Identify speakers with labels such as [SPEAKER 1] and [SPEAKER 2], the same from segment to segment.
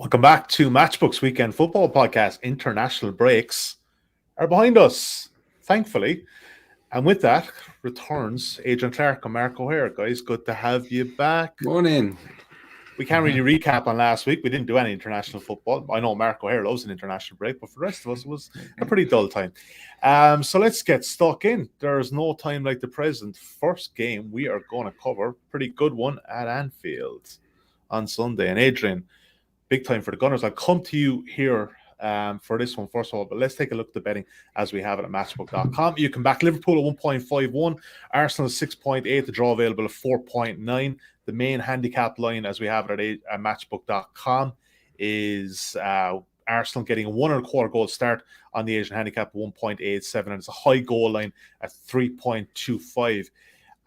[SPEAKER 1] Welcome back to Matchbook's Weekend Football Podcast. International breaks are behind us, thankfully. And with that returns Adrian Clarke and Mark O'Haire. Guys, good to have you back.
[SPEAKER 2] Morning.
[SPEAKER 1] We can't really recap on last week. We didn't do any international football. I know Mark O'Haire loves an international break, but for the rest of us, it was a pretty dull time. So let's get stuck in. There's no time like the present. First game we are going to cover, pretty good one at Anfield on Sunday. And Adrian, big time for the Gunners. I'll come to you here for this one first of all, but let's take a look at the betting as we have it at Matchbook.com. You can back Liverpool at 1.51, Arsenal at 6.8, the draw available at 4.9. The main handicap line as we have it at Matchbook.com is Arsenal getting a 1.25 goal start on the Asian handicap at 1.87, and it's a high goal line at 3.25.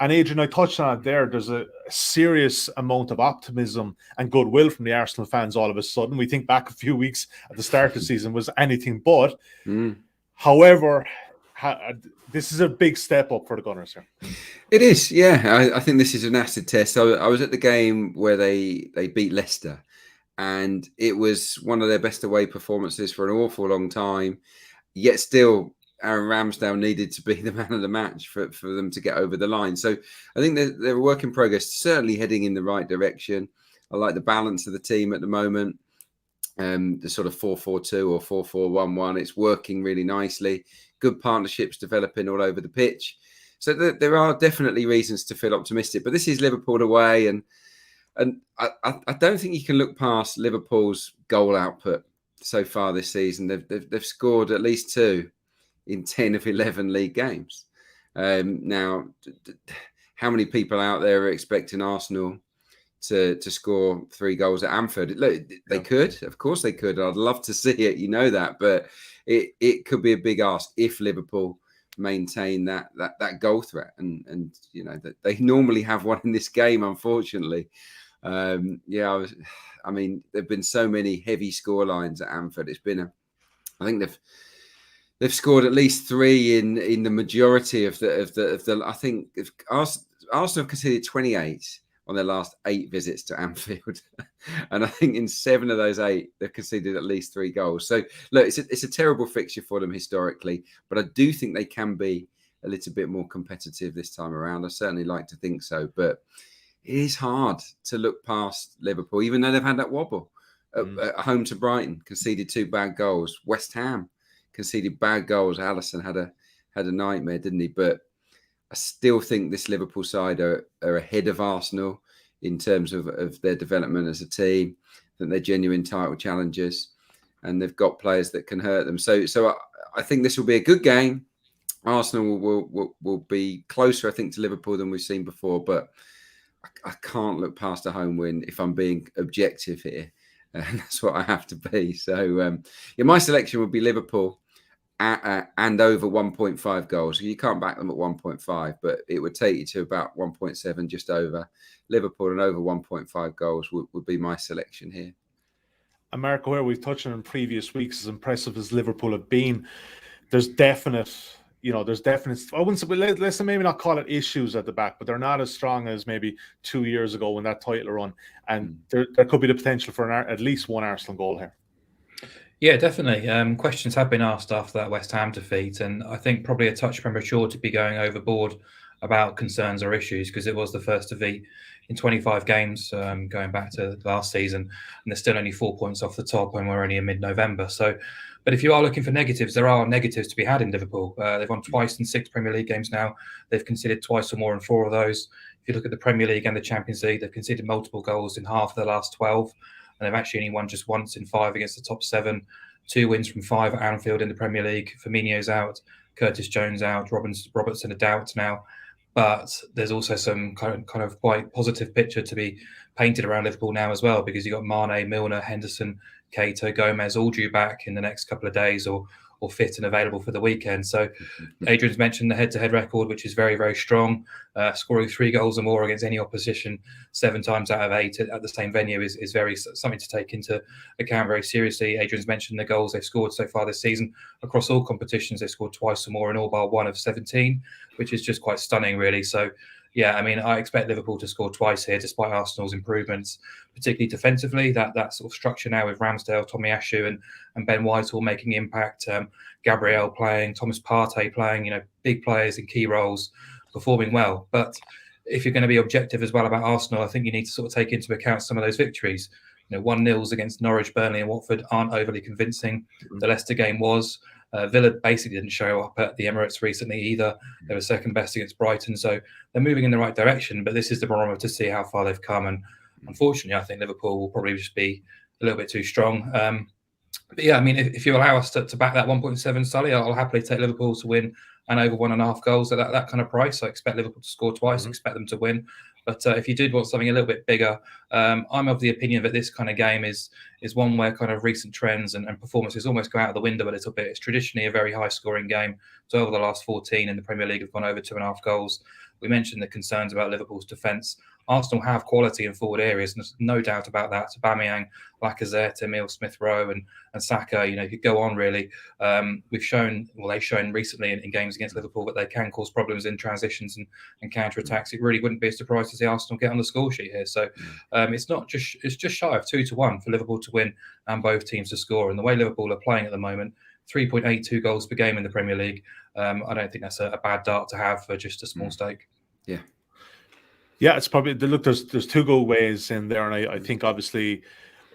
[SPEAKER 1] And Adrian, I touched on it there. There's a serious amount of optimism and goodwill from the Arsenal fans all of a sudden. We think back a few weeks at the start of the season was anything but. However, this is a big step up for the Gunners here.
[SPEAKER 2] It is, yeah. I think this is an acid test. I was at the game where they beat Leicester, and it was one of their best away performances for an awful long time, yet still Aaron Ramsdale needed to be the man of the match for them to get over the line. So I think they're a work in progress, certainly heading in the right direction. I like the balance of the team at the moment. The sort of 4-4-2 or 4-4-1-1. It's working really nicely. Good partnerships developing all over the pitch. So there are definitely reasons to feel optimistic. But this is Liverpool away, and I don't think you can look past Liverpool's goal output so far this season. They've scored at least 2 in 10 of 11 league games. Now, how many people out there are expecting Arsenal to score 3 goals at Anfield? Look, they could, of course they could. I'd love to see it, you know that, but it could be a big ask if Liverpool maintain that goal threat, and you know that they normally have one in this game, unfortunately. I mean, there've been so many heavy score lines at Anfield. It's been I think they've scored at least 3 in the majority of the. I think if Arsenal have conceded 28 on their last 8 visits to Anfield, and I think in 7 of those 8 they've conceded at least 3 goals. So look, it's a terrible fixture for them historically, but I do think they can be a little bit more competitive this time around. I certainly like to think so, but it is hard to look past Liverpool, even though they've had that wobble at home to Brighton, conceded 2 bad goals. West Ham conceded bad goals. Alisson had a nightmare, didn't he? But I still think this Liverpool side are ahead of Arsenal in terms of their development as a team. I think they're genuine title challengers, and they've got players that can hurt them. So I think this will be a good game. Arsenal will be closer, I think, to Liverpool than we've seen before, but I can't look past a home win if I'm being objective here. And that's what I have to be. So my selection would be Liverpool and over 1.5 goals. You can't back them at 1.5, but it would take you to about 1.7, just over. Liverpool and over 1.5 goals would be my selection here.
[SPEAKER 1] And Mark O'Haire, we've touched on in previous weeks, as impressive as Liverpool have been, there's definite, I wouldn't say, let's maybe not call it issues at the back, but they're not as strong as maybe 2 years ago when that title run. And there could be the potential for at least one Arsenal goal here.
[SPEAKER 3] Yeah, definitely. Questions have been asked after that West Ham defeat, and I think probably a touch premature to be going overboard about concerns or issues, because it was the first defeat in 25 games going back to last season, and there's still only 4 points off the top when we're only in mid-November. So, but if you are looking for negatives, there are negatives to be had in Liverpool. They've won twice in 6 Premier League games now. They've conceded twice or more in 4 of those. If you look at the Premier League and the Champions League, they've conceded multiple goals in half of the last 12. And they've actually only won just once in 5 against the top 7. 2 wins from 5 at Anfield in the Premier League. Firmino's out, Curtis Jones out, Robertson a doubt now. But there's also some kind of quite positive picture to be painted around Liverpool now as well, because you've got Mane, Milner, Henderson, Cato, Gomez all due back in the next couple of days or fit and available for the weekend. So Adrian's mentioned the head-to-head record, which is very, very strong. Scoring 3 goals or more against any opposition 7 times out of 8 at the same venue is very something to take into account very seriously. Adrian's mentioned the goals they've scored so far this season. Across all competitions, they've scored twice or more in all bar 1 of 17, which is just quite stunning, really. So yeah, I mean, I expect Liverpool to score twice here, despite Arsenal's improvements, particularly defensively. That sort of structure now with Ramsdale, Tomiyasu, and Ben Whitehall making impact, Gabriel playing, Thomas Partey playing, big players in key roles, performing well. But if you're going to be objective as well about Arsenal, I think you need to sort of take into account some of those victories. 1-0s against Norwich, Burnley, and Watford aren't overly convincing. The Leicester game was. Villa basically didn't show up at the Emirates recently either. They were second best against Brighton, so they're moving in the right direction. But this is the barometer to see how far they've come. And unfortunately, I think Liverpool will probably just be a little bit too strong. But yeah, I mean, if you allow us to back that 1.7, Sully, I'll happily take Liverpool to win and over 1.5 goals at that kind of price. I expect Liverpool to score twice, expect them to win. But if you did want something a little bit bigger, I'm of the opinion that this kind of game is one where kind of recent trends and performances almost go out of the window a little bit. It's traditionally a very high-scoring game. So over the last 14 in the Premier League have gone over 2.5 goals. We mentioned the concerns about Liverpool's defence. Arsenal have quality in forward areas, and there's no doubt about that. Aubameyang, Lacazette, Emile Smith-Rowe, and Saka, you could go on really. They've shown recently in games against Liverpool that they can cause problems in transitions and counter-attacks. It really wouldn't be a surprise to see Arsenal get on the score sheet here. So it's just shy of 2-1 for Liverpool to win and both teams to score. And the way Liverpool are playing at the moment, 3.82 goals per game in the Premier League. I don't think that's a bad dart to have for just a small stake.
[SPEAKER 2] Yeah.
[SPEAKER 1] Yeah, it's probably there's 2 good ways in there, and I think obviously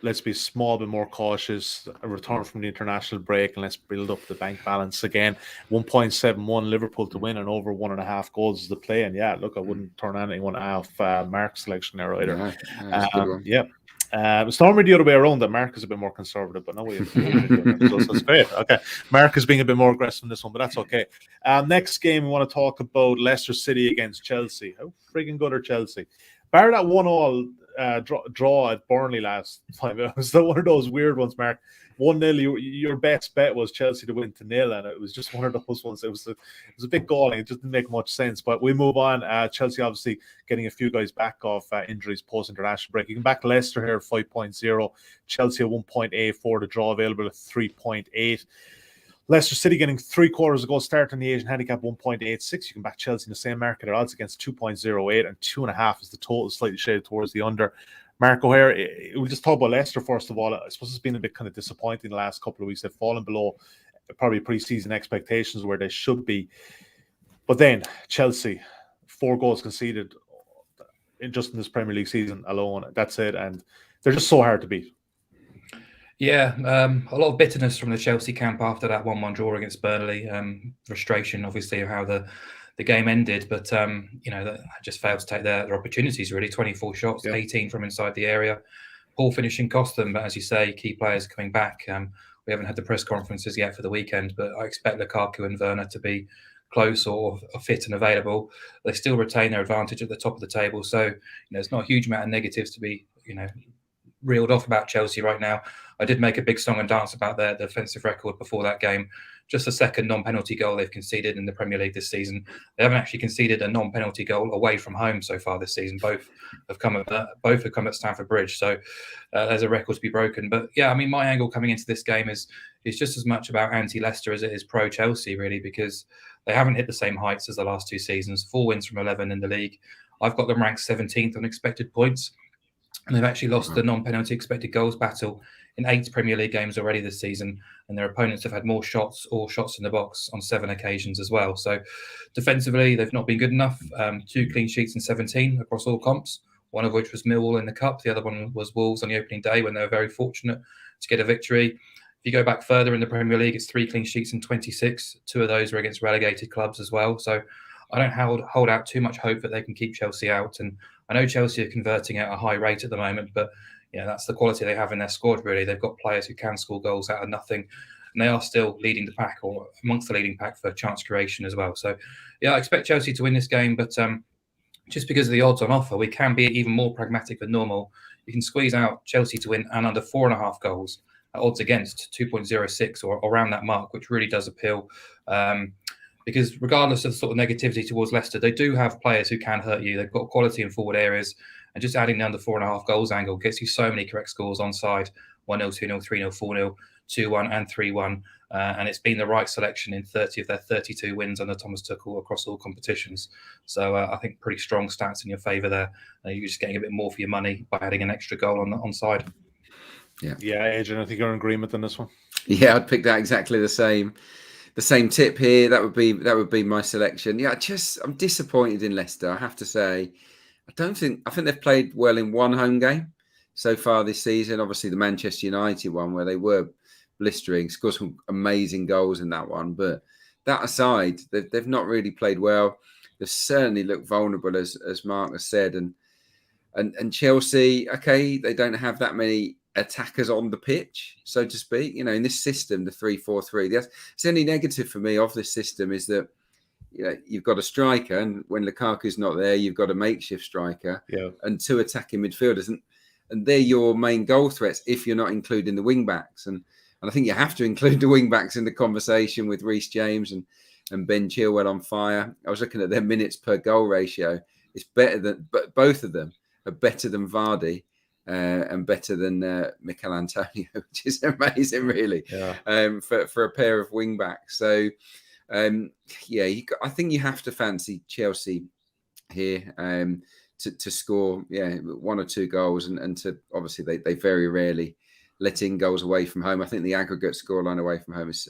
[SPEAKER 1] let's be small but more cautious. A return from the international break, and let's build up the bank balance again. 1.71 Liverpool to win and over 1.5 goals is the play. And yeah, look, I wouldn't turn anyone off Mark's selection there either. Yeah. It's normally the other way around that Mark is a bit more conservative, but no way. So it's great. Okay. Mark is being a bit more aggressive in this one, but that's okay. Next game, we want to talk about Leicester City against Chelsea. How friggin' good are Chelsea? Bar that 1-1 draw at Burnley last time. It was one of those weird ones, Mark. 1-0, your best bet was Chelsea to win to 0, and it was just one of those ones. It was a bit galling. It just didn't make much sense. But we move on. Chelsea obviously getting a few guys back off injuries post-international break. You can back Leicester here at 5.0. Chelsea at 1.84. The draw available at 3.8. Leicester City getting 3/4 goal start on the Asian handicap 1.86. You can back Chelsea in the same market at odds against 2.08, and 2.5 is the total, slightly shaded towards the under. Mark O'Haire, we'll just talk about Leicester first of all. I suppose it's been a bit kind of disappointing the last couple of weeks. They've fallen below probably pre-season expectations where they should be. But then Chelsea, 4 goals conceded in this Premier League season alone. That's it, and they're just so hard to beat.
[SPEAKER 3] Yeah, a lot of bitterness from the Chelsea camp after that 1-1 draw against Burnley. Frustration, obviously, of how the game ended, but that just failed to take their opportunities. Really, 24 shots, 18 from inside the area. Poor finishing cost them, but as you say, key players are coming back. We haven't had the press conferences yet for the weekend, but I expect Lukaku and Werner to be close or fit and available. They still retain their advantage at the top of the table, so it's not a huge amount of negatives to be reeled off about Chelsea right now. I did make a big song and dance about their defensive record before that game. Just the second non-penalty goal they've conceded in the Premier League this season. They haven't actually conceded a non-penalty goal away from home so far this season. Both have come at Stamford Bridge, so there's a record to be broken. But yeah, I mean, my angle coming into this game is just as much about anti-Leicester as it is pro-Chelsea, really, because they haven't hit the same heights as the last 2 seasons. 4 wins from 11 in the league. I've got them ranked 17th on expected points. And they've actually lost the non-penalty expected goals battle in 8 Premier League games already this season. And their opponents have had more shots or shots in the box on 7 occasions as well. So defensively, they've not been good enough. 2 clean sheets in 17 across all comps, one of which was Millwall in the Cup. The other one was Wolves on the opening day when they were very fortunate to get a victory. If you go back further in the Premier League, it's 3 clean sheets in 26. 2 of those were against relegated clubs as well. So I don't hold out too much hope that they can keep Chelsea out. And I know Chelsea are converting at a high rate at the moment, but that's the quality they have in their squad, really. They've got players who can score goals out of nothing, and they are still leading the pack or amongst the leading pack for chance creation as well. So, yeah, I expect Chelsea to win this game, but just because of the odds on offer, we can be even more pragmatic than normal. You can squeeze out Chelsea to win and under 4.5 goals at odds against 2.06 or around that mark, which really does appeal. Because regardless of the sort of negativity towards Leicester, they do have players who can hurt you. They've got quality in forward areas. And just adding the under 4.5 goals angle gets you so many correct scores onside: 1-0, 2-0, 3-0, 4-0, 2-1 and 3-1. And it's been the right selection in 30 of their 32 wins under Thomas Tuchel across all competitions. So I think pretty strong stats in your favour there. You're just getting a bit more for your money by adding an extra goal on the onside.
[SPEAKER 1] Yeah, Adrian, I think you're in agreement on this one.
[SPEAKER 2] Yeah, I'd pick that exactly the same tip here. That would be my selection. Yeah, I'm disappointed in Leicester, I have to say. I think they've played well in one home game so far this season. Obviously the Manchester United one, where they were blistering, scored some amazing goals in that one. But that aside, they've not really played well. They've certainly looked vulnerable, as Mark has said. And Chelsea, okay, they don't have that many attackers on the pitch, so to speak. You know, in this system, the 3-4-3, that's the only negative for me of this system, is that, you know, you've got a striker, and when Lukaku's not there, you've got a makeshift striker, and two attacking midfielders, and they're your main goal threats if you're not including the wing backs. And I think you have to include the wing backs in the conversation with Reece James and Ben Chilwell on fire. I was looking at their minutes per goal ratio. It's better than, but both of them are better than Vardy and better than Mikel Antonio, which is amazing, really, for a pair of wing backs. So, I think you have to fancy Chelsea here to score, one or two goals, and to, obviously they very rarely let in goals away from home. I think the aggregate scoreline away from home is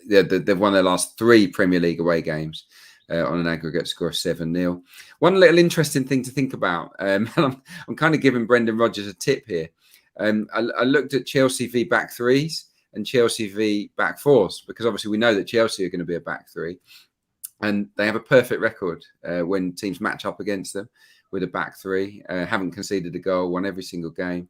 [SPEAKER 2] they've won their last 3 Premier League away games on an aggregate score of 7-0. One little interesting thing to think about, and I'm kind of giving Brendan Rodgers a tip here. I looked at Chelsea v back threes and Chelsea v back fours, because obviously we know that Chelsea are going to be a back three, and they have a perfect record when teams match up against them with a back three. Haven't conceded a goal, won every single game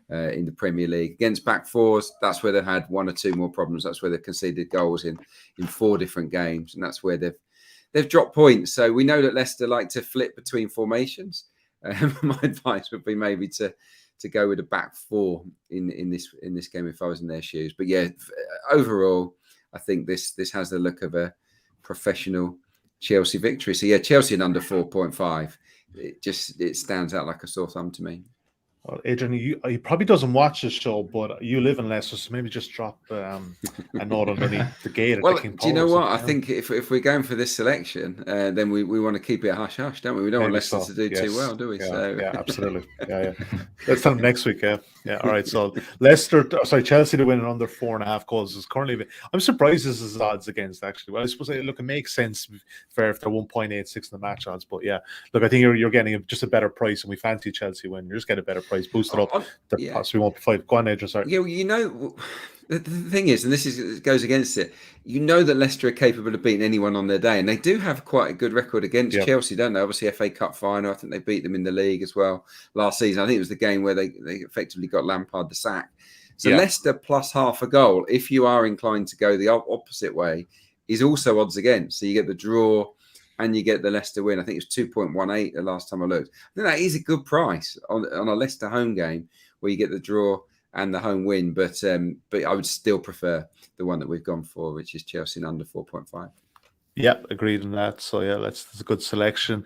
[SPEAKER 2] in the Premier League. Against back fours, that's where they've had 1 or 2 more problems. That's where they've conceded goals in 4 different games, and that's where they've dropped points. So we know that Leicester like to flip between formations. My advice would be maybe to go with a back 4 in this game if I was in their shoes. But yeah, overall, I think this has the look of a professional Chelsea victory. So yeah, Chelsea in under 4.5. It stands out like a sore thumb to me.
[SPEAKER 1] Well, Adrian, he probably doesn't watch the show, but you live in Leicester, so maybe just drop a note underneath the gate.
[SPEAKER 2] Well, do you know what? I think if we're going for this selection, then we want to keep it hush-hush, don't we? We don't want Leicester to do too well, do we?
[SPEAKER 1] Yeah, absolutely. Yeah. Let's tell them next week, yeah. All right, so Chelsea to win in under 4.5 goals is currently... I'm surprised this is odds against, actually. Well, I suppose, look, it makes sense if they're 1.86 in the match odds, but yeah. Look, I think you're getting just a better price, and we fancy Chelsea win. You're just getting a better price. Boost it up. Possibly won't be 5. Go on, Adrian, sorry.
[SPEAKER 2] Yeah, you know, the thing is, and this goes against it, you know that Leicester are capable of beating anyone on their day, and they do have quite a good record against Chelsea, don't they? Obviously, FA Cup final, I think they beat them in the league as well last season. I think it was the game where they effectively got Lampard the sack. So Leicester plus half a goal, if you are inclined to go the opposite way, is also odds against. So you get the draw and you get the Leicester win. I think it's 2.18 the last time I looked. I think that is a good price on a Leicester home game where you get the draw and the home win. But I would still prefer the one that we've gone for, which is Chelsea in under 4.5.
[SPEAKER 1] Yeah, agreed on that. So yeah, that's a good selection.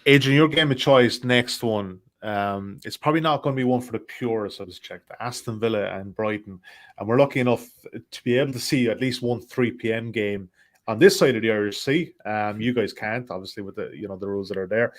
[SPEAKER 1] Adrian, your game of choice, next one. It's probably not going to be one for the purists. I just checked. Aston Villa and Brighton, and we're lucky enough to be able to see at least one 3 p.m. game on this side of the Irish Sea. You guys can't, obviously, with the the rules that are there.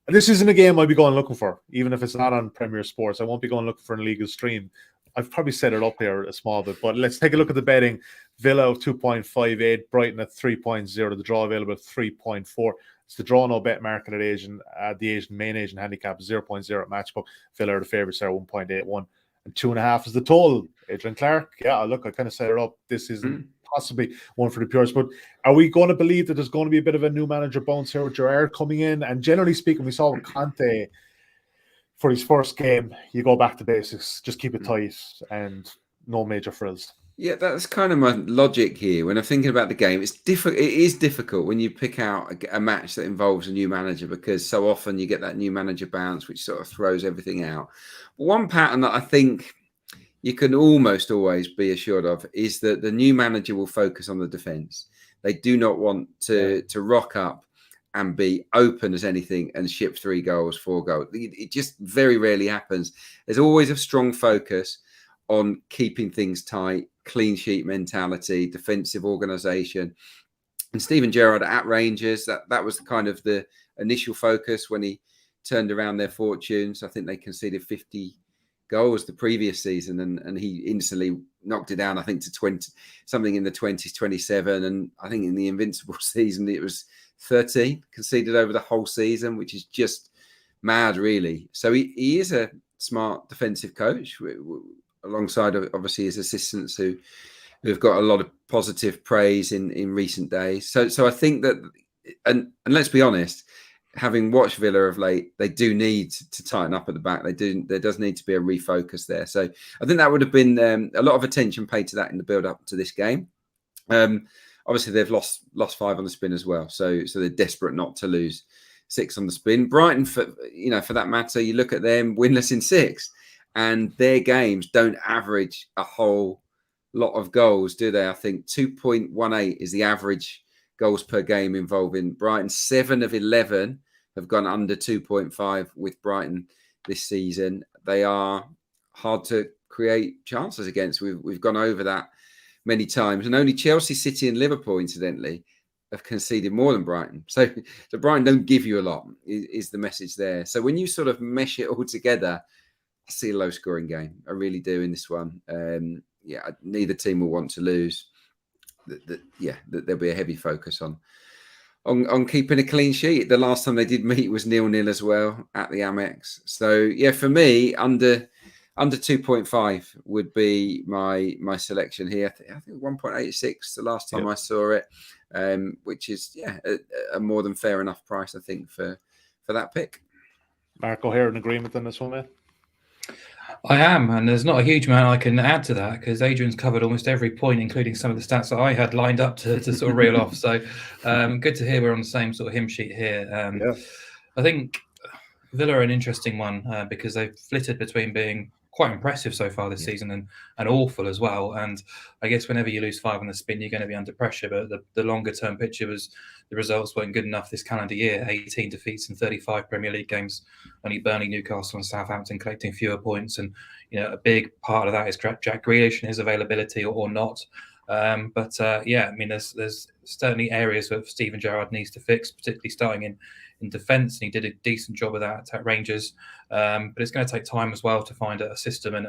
[SPEAKER 1] And this isn't a game I'll be going looking for, even if it's not on Premier Sports. I won't be going looking for an illegal stream. I've probably set it up here a small bit, but let's take a look at the betting. Villa of 2.58, Brighton at 3.0, the draw available at 3.4. It's the draw no bet market at the main Asian handicap 0.0 at Matchbook. Villa are the favourites there, 1.81. And 2.5 is the total. Adrian Clarke, yeah, look, I kind of set it up. This isn't possibly one for the purists, but are we going to believe that there's going to be a bit of a new manager bounce here with Gerrard coming in? And generally speaking, we saw with Conte for his first game, you go back to basics, just keep it tight and no major frills.
[SPEAKER 2] Yeah, that's kind of my logic here. When I'm thinking about the game, it is difficult when you pick out a match that involves a new manager, because so often you get that new manager bounce, which sort of throws everything out. One pattern that I think you can almost always be assured of is that the new manager will focus on the defence. They do not want to rock up and be open as anything and ship 3 goals, 4 goals. It just very rarely happens. There's always a strong focus on keeping things tight, clean sheet mentality, defensive organisation. And Steven Gerrard at Rangers, that was kind of the initial focus when he turned around their fortunes. I think they conceded 50 goals the previous season, and he instantly knocked it down, I think, to 20, something in the 20s, 27. And I think in the Invincible season, it was 13 conceded over the whole season, which is just mad, really. So he is a smart defensive coach, alongside obviously his assistants who've got a lot of positive praise in recent days. So I think that, and let's be honest, having watched Villa of late, they do need to tighten up at the back. There does need to be a refocus there. So I think that would have been a lot of attention paid to that in the build up to this game. Obviously, they've lost 5 on the spin as well. So they're desperate not to lose 6 on the spin. Brighton, for that matter, you look at them winless in 6, and their games don't average a whole lot of goals, do they? I think 2.18 is the average goals per game involving Brighton. 7 of 11 have gone under 2.5 with Brighton this season. They are hard to create chances against. We've gone over that many times, and only Chelsea, City and Liverpool, incidentally, have conceded more than Brighton. So Brighton don't give you a lot, is the message there. So when you sort of mesh it all together, I see a low scoring game. I really do in this one. Neither team will want to lose. There'll be a heavy focus on keeping a clean sheet. The last time they did meet was 0-0 as well at the Amex. So for me, under 2.5 would be my selection here. I think 1.86 the last time I saw it, which is a more than fair enough price, I think, for that pick.
[SPEAKER 1] Mark O'Haire, in agreement on this one, mate?
[SPEAKER 3] I am, and there's not a huge amount I can add to that because Adrian's covered almost every point, including some of the stats that I had lined up to sort of reel off. So good to hear we're on the same sort of hymn sheet here. I think Villa are an interesting one because they've flitted between being quite impressive so far this season and awful as well. And I guess whenever you lose 5 on the spin, you're going to be under pressure. But the longer term picture was the results weren't good enough this calendar year. 18 defeats in 35 Premier League games, only Burnley, Newcastle and Southampton collecting fewer points. And, a big part of that is Jack Grealish and his availability or not. There's certainly areas where Steven Gerrard needs to fix, particularly starting in defence, and he did a decent job of that at Rangers. But it's going to take time as well to find a system and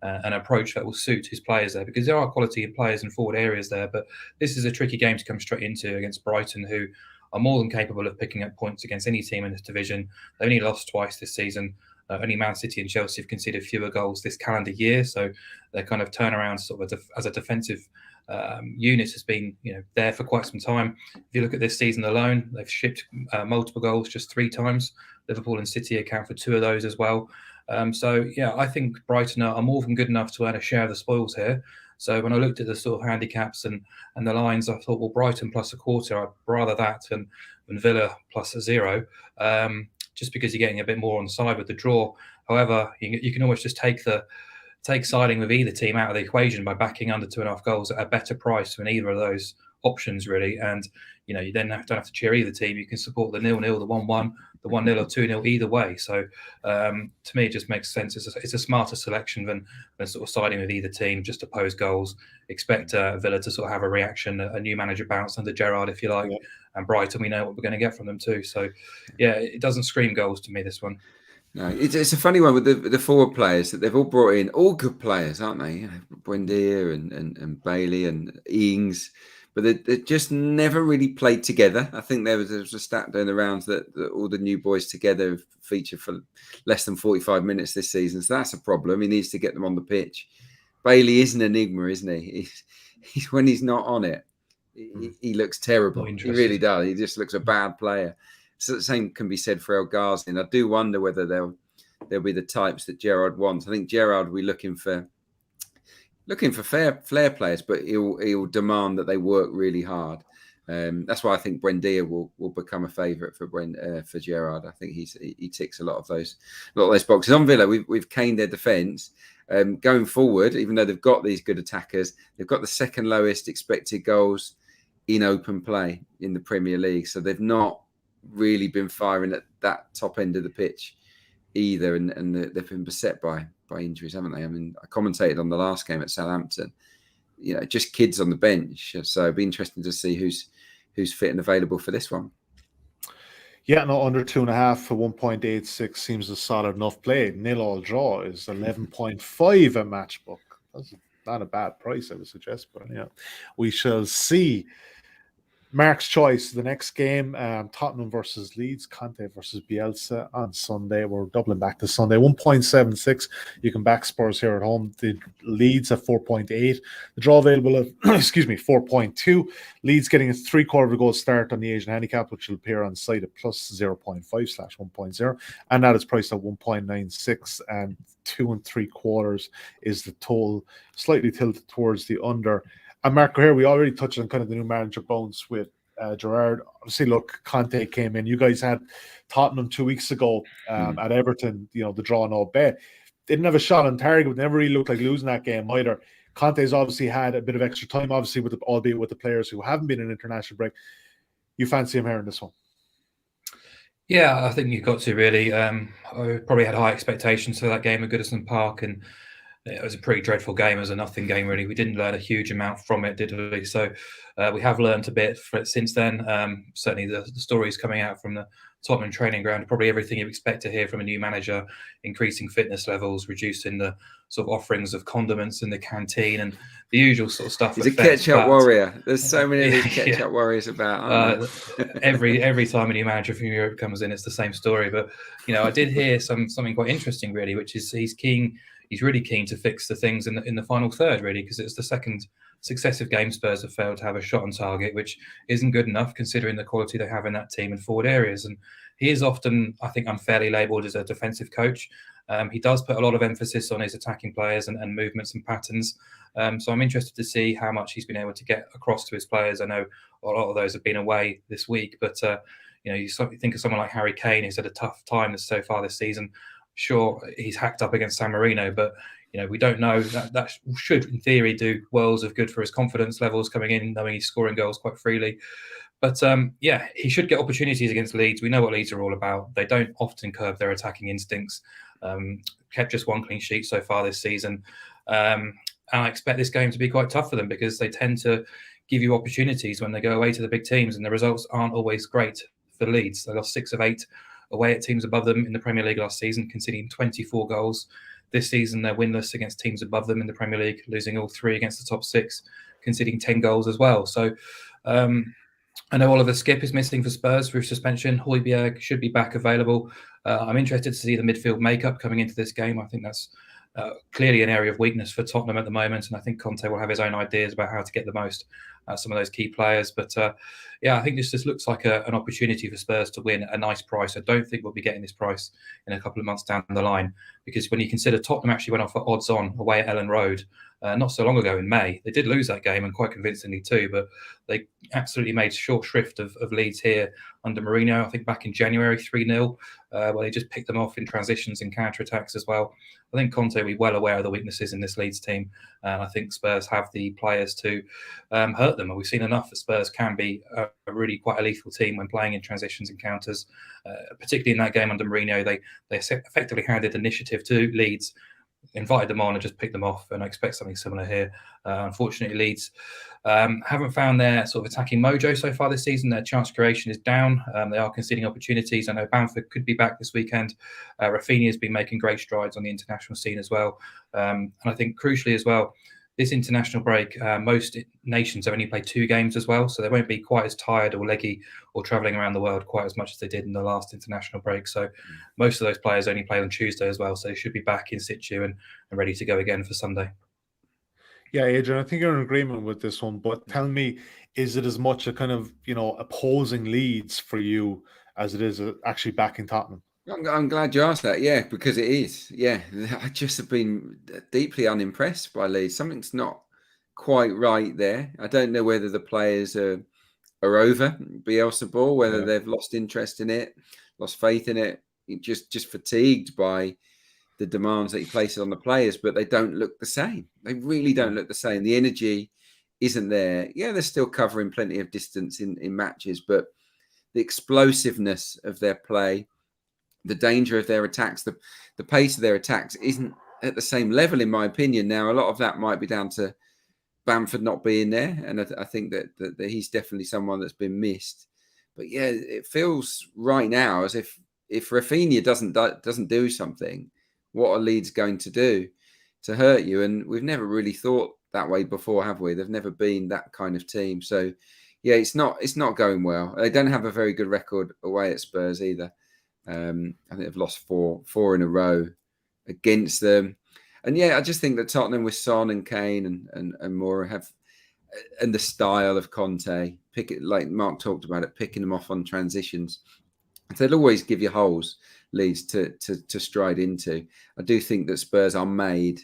[SPEAKER 3] an approach that will suit his players there, because there are quality players in forward areas there. But this is a tricky game to come straight into against Brighton, who are more than capable of picking up points against any team in this division. They only lost twice this season. Only Man City and Chelsea have conceded fewer goals this calendar year. So their kind of turnaround sort of as a defensive unit has been there for quite some time. If you look at this season alone, they've shipped multiple goals just 3 times. Liverpool and City account for 2 of those as well. I think Brighton are more than good enough to earn a share of the spoils here. So when I looked at the sort of handicaps and the lines, I thought, well, Brighton plus a quarter, I'd rather that than Villa plus a 0, just because you're getting a bit more on the side with the draw. However, you can always just take siding with either team out of the equation by backing under 2.5 goals at a better price than either of those options, really. And you then don't have to cheer either team. You can support the 0-0, the 1-1, the 1-0 or 2-0 either way. So to me, it just makes sense. It's a smarter selection than sort of siding with either team, just oppose goals. Expect Villa to sort of have a reaction, a new manager bounce under Gerrard, if you like. Yeah. And Brighton, we know what we're going to get from them too. So it doesn't scream goals to me, this one.
[SPEAKER 2] No, it's a funny one with the forward players that they've all brought in, all good players, aren't they? Buendia and Bailey and Ings, but they just never really played together. I think there was a stat doing the rounds that all the new boys together have featured for less than 45 minutes this season. So that's a problem. He needs to get them on the pitch. Bailey is an enigma, isn't he? He's when he's not on it, he looks terrible. He really does. He just looks a bad player. So the same can be said for El Ghazi. And I do wonder whether they'll be the types that Gerrard wants. I think Gerrard will be looking for flair players, but he'll demand that they work really hard. That's why I think Buendia will become a favourite for Gerrard. I think he ticks a lot of those boxes. On Villa, we've caned their defence. Going forward, even though they've got these good attackers, they've got the second lowest expected goals in open play in the Premier League. So they've not really been firing at that top end of the pitch either, and they've been beset by injuries, haven't they? I mean, I commentated on the last game at Southampton. Just kids on the bench. So it'd be interesting to see who's fit and available for this one.
[SPEAKER 1] Yeah, no, under 2.5 for 1.86 seems a solid enough play. 0-0 draw is 11.5 at Matchbook. That's not a bad price, I would suggest, but yeah, we shall see. Mark's choice, the next game, Tottenham versus Leeds, Conte versus Bielsa on Sunday. We're doubling back to Sunday. 1.76. You can back Spurs here at home. The Leeds at 4.8. The draw available at, 4.2. Leeds getting a 3/4 of a goal start on the Asian handicap, which will appear on site at plus 0.5/1.0. And that is priced at 1.96. And 2 3/4 is the total, slightly tilted towards the under. And Mark O'Haire, we already touched on kind of the new manager bones with Gerrard. Obviously, look, Conte came in. You guys had Tottenham 2 weeks ago at Everton, the draw no bet. Didn't have a shot on target, but never really looked like losing that game either. Conte's obviously had a bit of extra time, obviously, albeit with the players who haven't been in international break. You fancy him here in this one?
[SPEAKER 3] Yeah, I think you've got to really. I probably had high expectations for that game at Goodison Park, and it was a pretty dreadful game. It was a nothing game, really. We didn't learn a huge amount from it, did we? So we have learned a bit since then. Certainly the stories coming out from the Tottenham training ground, probably everything you expect to hear from a new manager, increasing fitness levels, reducing the sort of offerings of condiments in the canteen, and the usual sort of stuff.
[SPEAKER 2] He's a ketchup warrior. There's so many of these ketchup warriors about.
[SPEAKER 3] Every time a new manager from Europe comes in, it's the same story. But I did hear something quite interesting, really, which is he's really keen to fix the things in the final third, really, because it's the second successive game Spurs have failed to have a shot on target, which isn't good enough considering the quality they have in that team in forward areas. And he is often, I think, unfairly labelled as a defensive coach. He does put a lot of emphasis on his attacking players and movements and patterns. So I'm interested to see how much he's been able to get across to his players. I know a lot of those have been away this week, but you think of someone like Harry Kane, who's had a tough time so far this season. Sure, he's hacked up against San Marino, but we don't know. That should, in theory, do worlds of good for his confidence levels coming in, knowing he's scoring goals quite freely. But he should get opportunities against Leeds. We know what Leeds are all about. They don't often curb their attacking instincts. Kept just 1 clean sheet so far this season. And I expect this game to be quite tough for them because they tend to give you opportunities when they go away to the big teams, and the results aren't always great for Leeds. They lost 6 of 8 away at teams above them in the Premier League last season, conceding 24 goals. This season, they're winless against teams above them in the Premier League, losing all 3 against the top 6, conceding 10 goals as well. So I know Oliver Skipp is missing for Spurs through suspension. Højbjerg should be back available. I'm interested to see the midfield makeup coming into this game. I think that's clearly an area of weakness for Tottenham at the moment, and I think Conte will have his own ideas about how to get the most some of those key players. But I think this just looks like an opportunity for Spurs to win at a nice price. I don't think we'll be getting this price in a couple of months down the line, because when you consider Tottenham actually went off for odds on away at Ellen Road not so long ago in May. They did lose that game, and quite convincingly too, but they absolutely made short shrift of Leeds here under Mourinho. I think back in January, 3-0, where they just picked them off in transitions and counter-attacks as well. I think Conte will be well aware of the weaknesses in this Leeds team, and I think Spurs have the players to hurt them. And we've seen enough that Spurs can be a really quite a lethal team when playing in transitions and counters, particularly in that game under Mourinho. They effectively handed initiative to Leeds, invited them on and just picked them off, and I expect something similar here. Unfortunately, Leeds haven't found their sort of attacking mojo so far this season. Their chance creation is down. They are conceding opportunities. I know Bamford could be back this weekend. Rafinha has been making great strides on the international scene as well. And I think crucially as well, this international break, most nations have only played 2 games as well, so they won't be quite as tired or leggy or travelling around the world quite as much as they did in the last international break. So most of those players only play on Tuesday as well, so they should be back in situ and ready to go again for Sunday.
[SPEAKER 1] Yeah, Adrian, I think you're in agreement with this one, but tell me, is it as much a kind of, opposing Leeds for you as it is actually backing Tottenham?
[SPEAKER 2] I'm glad you asked that, yeah, because it is. Yeah, I just have been deeply unimpressed by Leeds. Something's not quite right there. I don't know whether the players are over Bielsa ball, whether they've lost interest in it, lost faith in it, just fatigued by the demands that he places on the players, but they don't look the same. They really don't look the same. The energy isn't there. Yeah, they're still covering plenty of distance in matches, but the explosiveness of their play, the danger of their attacks, the pace of their attacks isn't at the same level, in my opinion. Now, a lot of that might be down to Bamford not being there, and I think that he's definitely someone that's been missed. But yeah, it feels right now as if Rafinha doesn't do something, what are Leeds going to do to hurt you? And we've never really thought that way before, have we? They've never been that kind of team. So yeah, it's not going well. They don't have a very good record away at Spurs either. I think they've lost four in a row against them. And yeah, I just think that Tottenham with Son and Kane and Moura have, and the style of Conte, like Mark talked about it, picking them off on transitions. They'll always give you holes, Leeds, to stride into. I do think that Spurs are made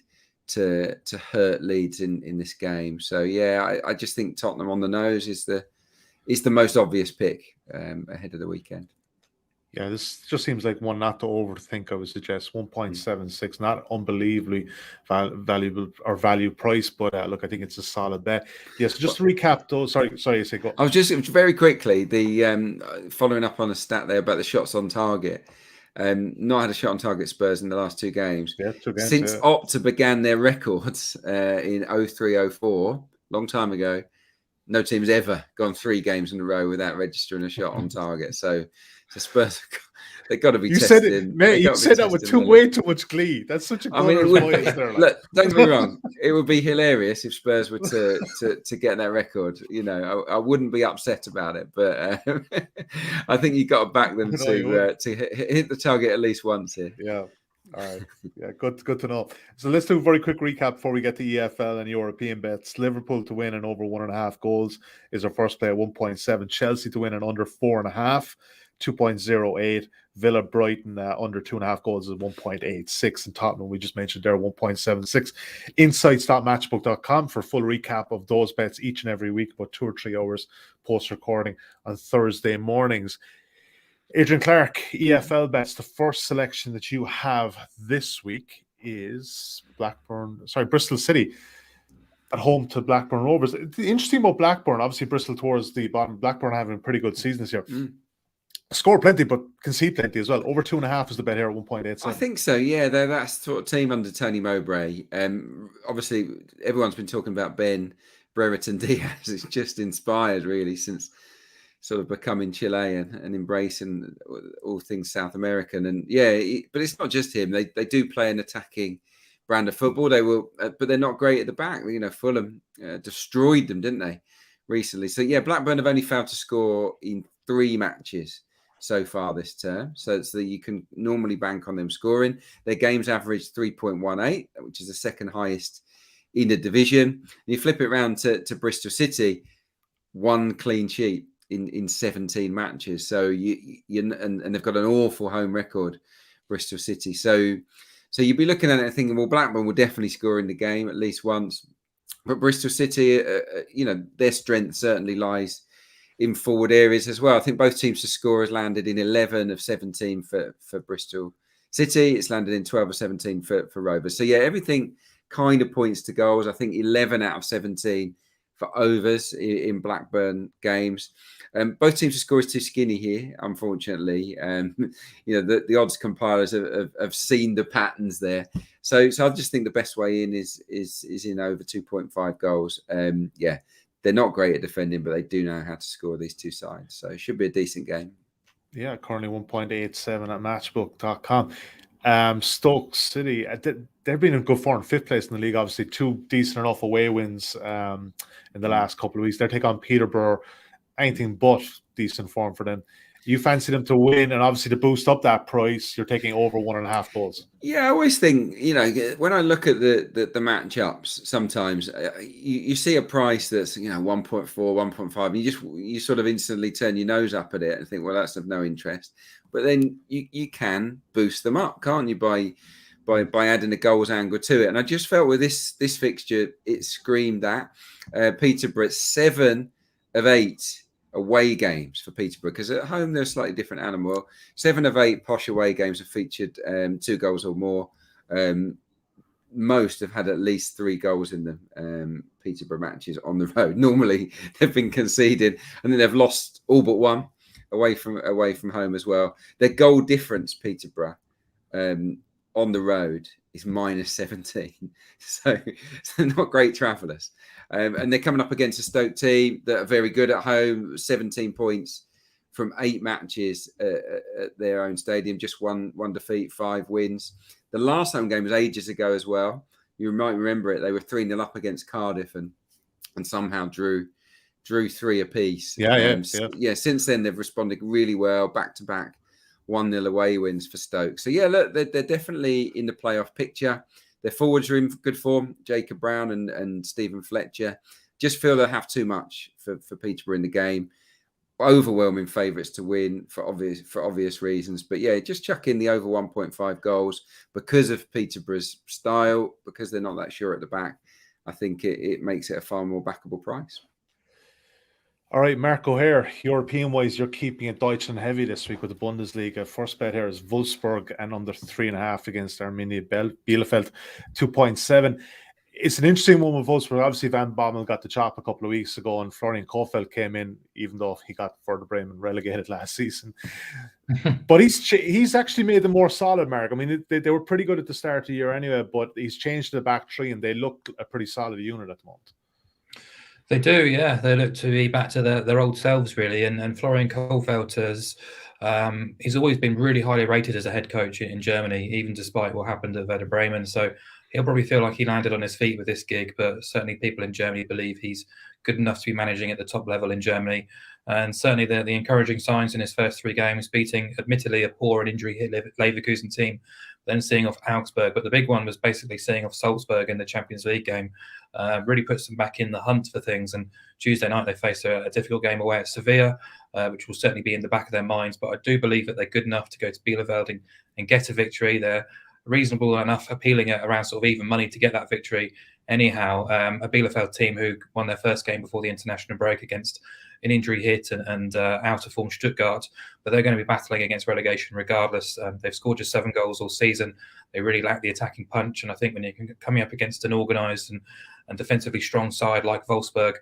[SPEAKER 2] to hurt Leeds in this game. So yeah, I just think Tottenham on the nose is the most obvious pick ahead of the weekend.
[SPEAKER 1] Yeah, this just seems like one not to overthink. I would suggest 1.76, not unbelievably valuable or value price, but look, I think it's a solid bet. Yes, so just to recap those. Sorry, say go.
[SPEAKER 2] I was just very quickly following up on a stat there about the shots on target. Not had a shot on target Spurs in the last two games.
[SPEAKER 1] Yeah,
[SPEAKER 2] since Opta began their records in 03-04, long time ago. No team's ever gone 3 games in a row without registering a shot on target. So Spurs, they've got to be tested.
[SPEAKER 1] Said it, mate. You said that with way too much glee. That's such a good
[SPEAKER 2] look, don't get me wrong. It would be hilarious if Spurs were to get that record. You know, I wouldn't be upset about it, but I think you've got to back them to hit the target at least once here.
[SPEAKER 1] Yeah. All right. Yeah, good to know. So let's do a very quick recap before we get to EFL and European bets. Liverpool to win and over 1.5 goals is our first play at 1.7. Chelsea to win and under 4.5, 2.08. Villa Brighton under 2.5 goals is 1.86. And Tottenham, we just mentioned there, 1.76. Insights.matchbook.com for full recap of those bets each and every week, about 2 or 3 hours post recording on Thursday mornings. Adrian Clarke, EFL Bets, the first selection that you have this week is Bristol City at home to Blackburn Rovers. The interesting about Blackburn, obviously Bristol towards the bottom, Blackburn having a pretty good season this year. Score plenty, but concede plenty as well. Over 2.5 is the bet here at 1.87.
[SPEAKER 2] I think so, yeah. They're that sort of team under Tony Mowbray. Obviously, everyone's been talking about Ben Brereton Diaz. It's just inspired, really, since sort of becoming Chilean and embracing all things South American. And yeah, but it's not just him. They do play an attacking brand of football. They will, but they're not great at the back. You know, Fulham destroyed them, didn't they, recently? So yeah, Blackburn have only failed to score in 3 matches so far this term. So you can normally bank on them scoring. Their games average 3.18, which is the second highest in the division. And you flip it around to Bristol City, 1 clean sheet in 17 matches. So and they've got an awful home record, Bristol City. So you'd be looking at it and thinking, well, Blackburn will definitely score in the game at least once. But Bristol City, their strength certainly lies in forward areas as well. I think both teams to score has landed in 11 of 17 for Bristol City. It's landed in 12 of 17 for Rovers. So yeah, everything kind of points to goals. I think 11 out of 17 for overs in Blackburn games. Both teams to score is too skinny here, unfortunately. The odds compilers have seen the patterns there. So I just think the best way in is in over 2.5 goals. They're not great at defending, but they do know how to score, these two sides. So it should be a decent game.
[SPEAKER 1] Yeah, currently 1.87 at matchbook.com. Stoke City, they've been in good form, 5th place in the league. Obviously, 2 decent enough away wins in the last couple of weeks. They're taking on Peterborough, anything but decent form for them. You fancy them to win, and obviously to boost up that price, you're taking over 1.5 goals.
[SPEAKER 2] Yeah, I always think, when I look at the matchups, sometimes you see a price that's 1.4, 1.5, and you sort of instantly turn your nose up at it and think, well, that's of no interest. But then you can boost them up, can't you, by adding a goals angle to it? And I just felt with this fixture, it screamed that. Peterborough, 7 of 8 away games for Peterborough, because at home they're a slightly different animal. 7 of 8 posh away games have featured 2 goals or more. Most have had at least 3 goals in them. Peterborough matches on the road. Normally they've been conceded, and then they've lost all but 1 away from home as well. Their goal difference, Peterborough, on the road is -17, so not great travellers. And they're coming up against a Stoke team that are very good at home. 17 points from 8 matches at their own stadium, just one defeat, 5 wins. The last home game was ages ago as well. You might remember it. They were 3-0 up against Cardiff and somehow drew 3 apiece.
[SPEAKER 1] Yeah.
[SPEAKER 2] Since then they've responded really well, back to back 1-0 away wins for Stoke. So yeah, look, they're definitely in the playoff picture. Their forwards are in good form. Jacob Brown and Stephen Fletcher just feel they have too much for Peterborough in the game. Overwhelming favourites to win for obvious reasons. But yeah, just chuck in the over 1.5 goals because of Peterborough's style, because they're not that sure at the back. I think it makes it a far more backable price.
[SPEAKER 1] All right, Mark O'Haire, European-wise, you're keeping it Deutschland heavy this week with the Bundesliga. First bet here is Wolfsburg and under 3.5 against Arminia Bielefeld, 2.7. It's an interesting one with Wolfsburg. Obviously, Van Bommel got the chop a couple of weeks ago, and Florian Kohfeldt came in, even though he got Werder Bremen relegated last season. But he's actually made them more solid, Mark. I mean, they were pretty good at the start of the year anyway, but he's changed the back three, and they look a pretty solid unit at the moment.
[SPEAKER 3] They do, yeah. They look to be back to their old selves, really. And Florian Kohfeldt he's always been really highly rated as a head coach in Germany, even despite what happened at Werder Bremen. So he'll probably feel like he landed on his feet with this gig, but certainly people in Germany believe he's good enough to be managing at the top level in Germany. And certainly the encouraging signs in his first 3 games, beating admittedly a poor and injury-hit Leverkusen team, then seeing off Augsburg. But the big one was basically seeing off Salzburg in the Champions League game. Really puts them back in the hunt for things. And Tuesday night they face a difficult game away at Sevilla, which will certainly be in the back of their minds. But I do believe that they're good enough to go to Bielefeld and get a victory. They're reasonable enough, appealing at around sort of even money to get that victory anyhow. A Bielefeld team who won their first game before the international break against an injury hit and out of form Stuttgart, but they're going to be battling against relegation regardless. They've scored just 7 goals all season. They really lack the attacking punch, and I think when you're coming up against an organised and defensively strong side like Wolfsburg,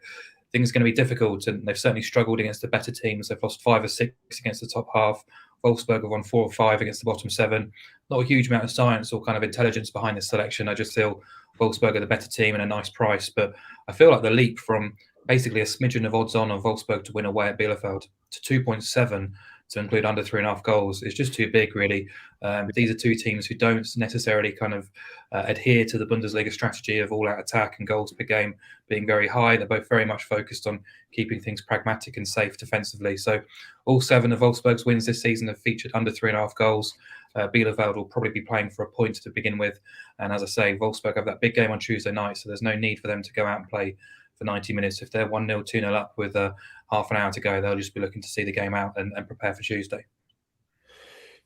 [SPEAKER 3] things are going to be difficult, and they've certainly struggled against the better teams. They've lost 5 or 6 against the top half. Wolfsburg have won 4 or 5 against the bottom 7. Not a huge amount of science or kind of intelligence behind this selection. I just feel Wolfsburg are the better team and a nice price, but I feel like the leap from basically a smidgen of odds on Wolfsburg to win away at Bielefeld to 2.7 to include under 3.5 goals is just too big, really. These are 2 teams who don't necessarily kind of adhere to the Bundesliga strategy of all-out attack and goals per game being very high. They're both very much focused on keeping things pragmatic and safe defensively. So all 7 of Wolfsburg's wins this season have featured under 3.5 goals. Bielefeld will probably be playing for a point to begin with. And as I say, Wolfsburg have that big game on Tuesday night, so there's no need for them to go out and play for 90 minutes. If they're 1-0, 2-0 up with half an hour to go, they'll just be looking to see the game out and prepare for Tuesday.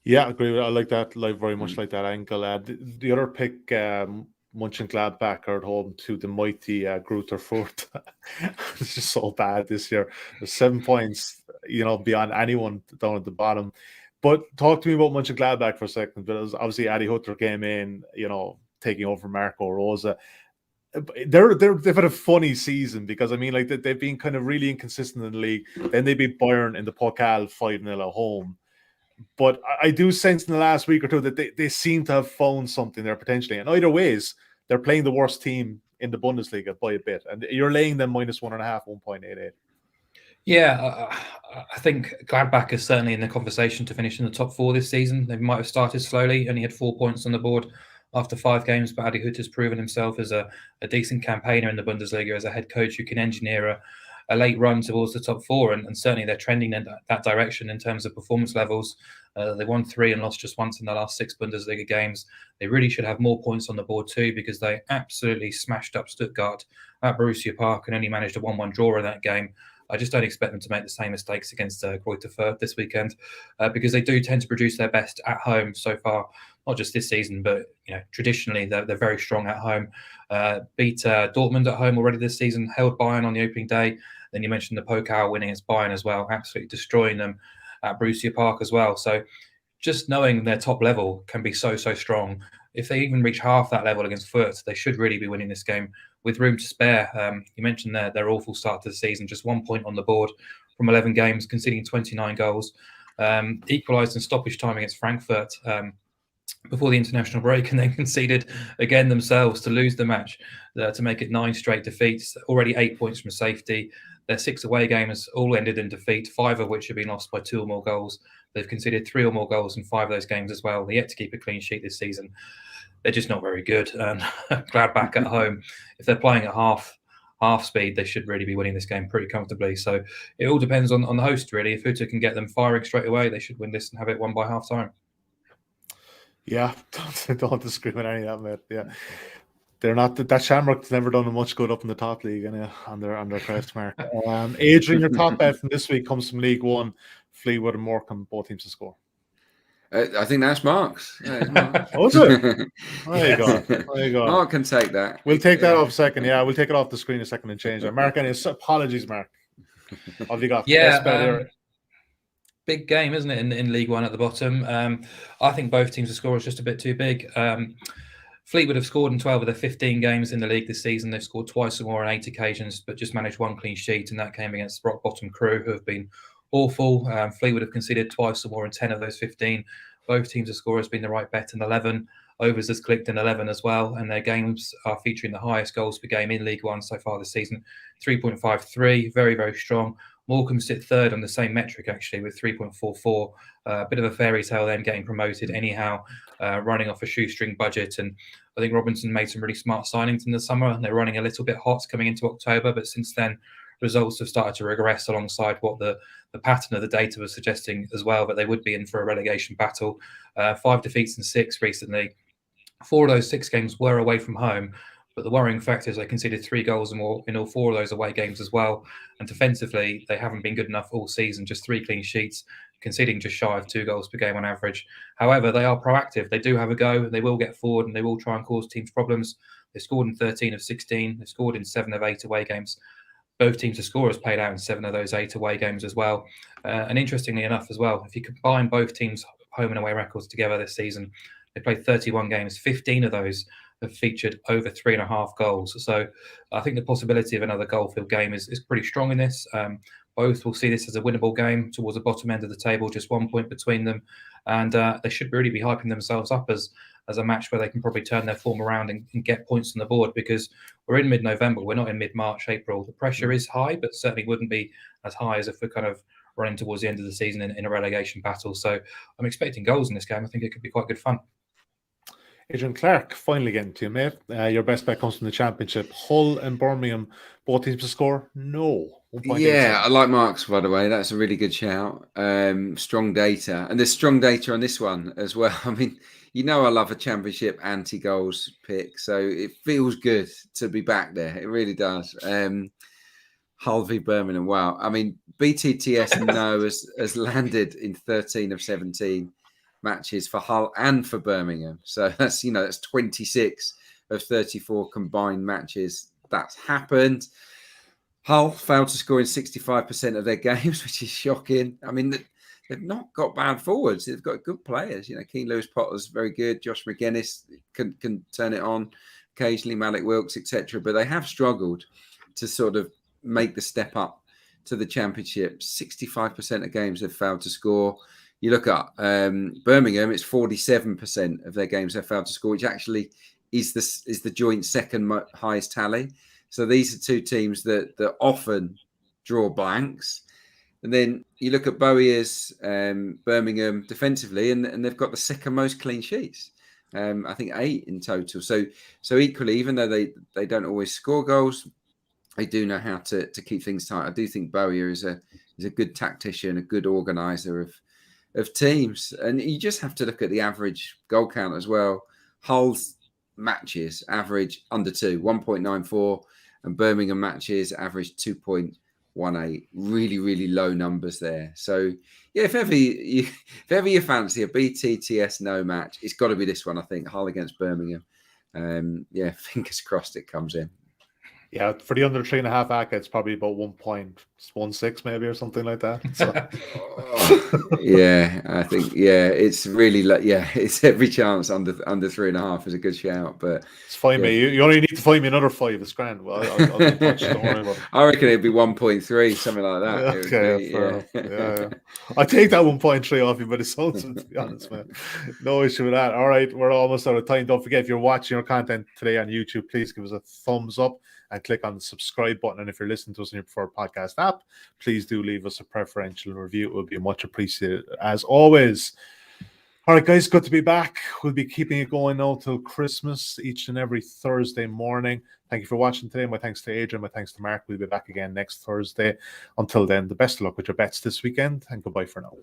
[SPEAKER 1] Yeah, I agree with that. I like that, very much like that angle. The other pick, Mönchengladbach are at home to the mighty Greuther Fürth. It's just so bad this year. There's 7 points, beyond anyone down at the bottom. But talk to me about Mönchengladbach for a second. Because obviously Adi Hutter came in, taking over Marco Rosa. They've had a funny season because they've been kind of really inconsistent in the league. Then they beat Bayern in the Pokal 5-0 at home. But I do sense in the last week or two that they seem to have found something there potentially. And either ways, they're playing the worst team in the Bundesliga by a bit. And you're laying them -1.5, 1.88.
[SPEAKER 3] Yeah, I think Gladbach is certainly in the conversation to finish in the top 4 this season. They might have started slowly, only had 4 points on the board after 5 games, but Adi Hutt has proven himself as a decent campaigner in the Bundesliga, as a head coach who can engineer a late run towards the top 4, and certainly they're trending in that direction in terms of performance levels. They won 3 and lost just once in the last 6 Bundesliga games. They really should have more points on the board too, because they absolutely smashed up Stuttgart at Borussia Park and only managed a 1-1 draw in that game. I just don't expect them to make the same mistakes against Greuther Fürth this weekend, because they do tend to produce their best at home so far, not just this season, but traditionally they're very strong at home. Beat Dortmund at home already this season, held Bayern on the opening day. Then you mentioned the Pokal winning against Bayern as well, absolutely destroying them at Borussia Park as well. So just knowing their top level can be so strong. If they even reach half that level against Fürth, they should really be winning this game with room to spare. You mentioned their awful start to the season, just 1 point on the board from 11 games, conceding 29 goals. Equalised in stoppage time against Frankfurt before the international break, and then conceded again themselves to lose the match, to make it 9 straight defeats, already 8 points from safety. Their 6 away games all ended in defeat, 5 of which have been lost by 2 or more goals. They've conceded 3 or more goals in 5 of those games as well. They're yet to keep a clean sheet this season. They're just not very good. And Gladbach at home, if they're playing at half speed, they should really be winning this game pretty comfortably. So it all depends on the host, really. If Hutter can get them firing straight away, they should win this and have it won by half time.
[SPEAKER 1] Yeah, don't disagree with any of that, mate. Yeah. They're not that Shamrock's never done much good up in the top league on their crest mark. Adrian, your top bet from this week comes from League One. Fleetwood and Morecambe, both teams to score.
[SPEAKER 2] I think that's Mark's. Yeah, it's Mark's.
[SPEAKER 1] Oh, is it? There you go. There you go.
[SPEAKER 2] Mark can take that.
[SPEAKER 1] We'll take that off a second. Yeah, we'll take it off the screen a second and change that. Mark, apologies, Mark. What have you got?
[SPEAKER 3] Yeah, big game, isn't it, in League One at the bottom? I think both teams to score is just a bit too big. Fleetwood have scored in 12 of their 15 games in the league this season. They've scored twice or more on 8 occasions, but just managed 1 clean sheet, and that came against rock bottom Crew, who have been awful. Fleetwood have conceded twice or more in 10 of those 15. Both teams to score has been the right bet in 11. Overs has clicked in 11 as well, and their games are featuring the highest goals per game in League One so far this season, 3.53, very, very strong. Morecambe sit third on the same metric, actually, with 3.44. A bit of a fairy tale then, getting promoted anyhow, running off a shoestring budget. And I think Robinson made some really smart signings in the summer, and they're running a little bit hot coming into October. But since then, results have started to regress alongside what the pattern of the data was suggesting as well, but they would be in for a relegation battle. 5 defeats and 6 recently. 4 of those 6 games were away from home. But the worrying fact is they conceded 3 goals or more in all 4 of those away games as well. And defensively, they haven't been good enough all season, just 3 clean sheets, conceding just shy of 2 goals per game on average. However, they are proactive. They do have a go. They will get forward and they will try and cause teams problems. They scored in 13 of 16. They scored in 7 of 8 away games. Both teams to score has played out in 7 of those 8 away games as well. And interestingly enough as well, if you combine both teams' home and away records together this season, they played 31 games, 15 of those have featured over 3.5 goals. So I think the possibility of another goal-filled game is pretty strong in this. Both will see this as a winnable game towards the bottom end of the table, just 1 point between them. And they should really be hyping themselves up as a match where they can probably turn their form around and get points on the board, because we're in mid-November. We're not in mid-March, April. The pressure is high, but certainly wouldn't be as high as if we're kind of running towards the end of the season in a relegation battle. So I'm expecting goals in this game. I think it could be quite good fun.
[SPEAKER 1] Adrian Clarke, finally getting to you, mate. Your best bet comes from the Championship. Hull and Birmingham, both teams to score? No.
[SPEAKER 2] Yeah, I like Mark's, by the way. That's a really good shout. Strong data. And there's strong data on this one as well. I mean, you know I love a Championship anti-goals pick, so it feels good to be back there. It really does. Hull v Birmingham, wow. I mean, BTTS no has landed in 13 of 17 matches for Hull and for Birmingham. So that's 26 of 34 combined matches that's happened. Hull failed to score in 65% of their games, which is shocking. I mean, they've not got bad forwards. They've got good players. Keane Lewis-Potter's very good. Josh McGuinness can turn it on occasionally, Malik Wilkes, etc. But they have struggled to sort of make the step up to the Championship. 65% of games they've failed to score. You look at Birmingham, it's 47% of their games they've failed to score, which actually is the joint second highest tally. So these are 2 teams that often draw blanks. And then you look at Bowier's Birmingham defensively, and they've got the second most clean sheets. I think 8 in total. So equally, even though they don't always score goals, they do know how to keep things tight. I do think Bowyer is a good tactician, a good organizer of teams. And you just have to look at the average goal count as well. Hull's matches average under 2, 1.94, and Birmingham matches average 2.18. Really, really low numbers there. So yeah, if ever you fancy a BTTS no match, it's got to be this one, I think. Hull against Birmingham. Yeah, fingers crossed it comes in.
[SPEAKER 1] Yeah, for the under 3.5 ACA, it's probably about 1.16 maybe or something like that. So.
[SPEAKER 2] Yeah, I think it's really it's every chance under 3.5 is a good shout, but
[SPEAKER 1] it's fine, mate. You only need to find me another 5. It's grand. Well, I'll be in touch. Don't worry about it.
[SPEAKER 2] I reckon it'd be 1.3, something like that.
[SPEAKER 1] Okay, fair enough. Yeah. I take that 1.3 off you, but it sounds, to be honest, man. No issue with that. All right, we're almost out of time. Don't forget, if you're watching our content today on YouTube, please give us a thumbs up and click on the subscribe button. And if you're listening to us on your preferred podcast app, please do leave us a preferential review. It would be much appreciated, as always. All right, guys, good to be back. We'll be keeping it going now till Christmas, each and every Thursday morning. Thank you for watching today. My thanks to Adrian. My thanks to Mark. We'll be back again next Thursday. Until then, the best of luck with your bets this weekend, and goodbye for now.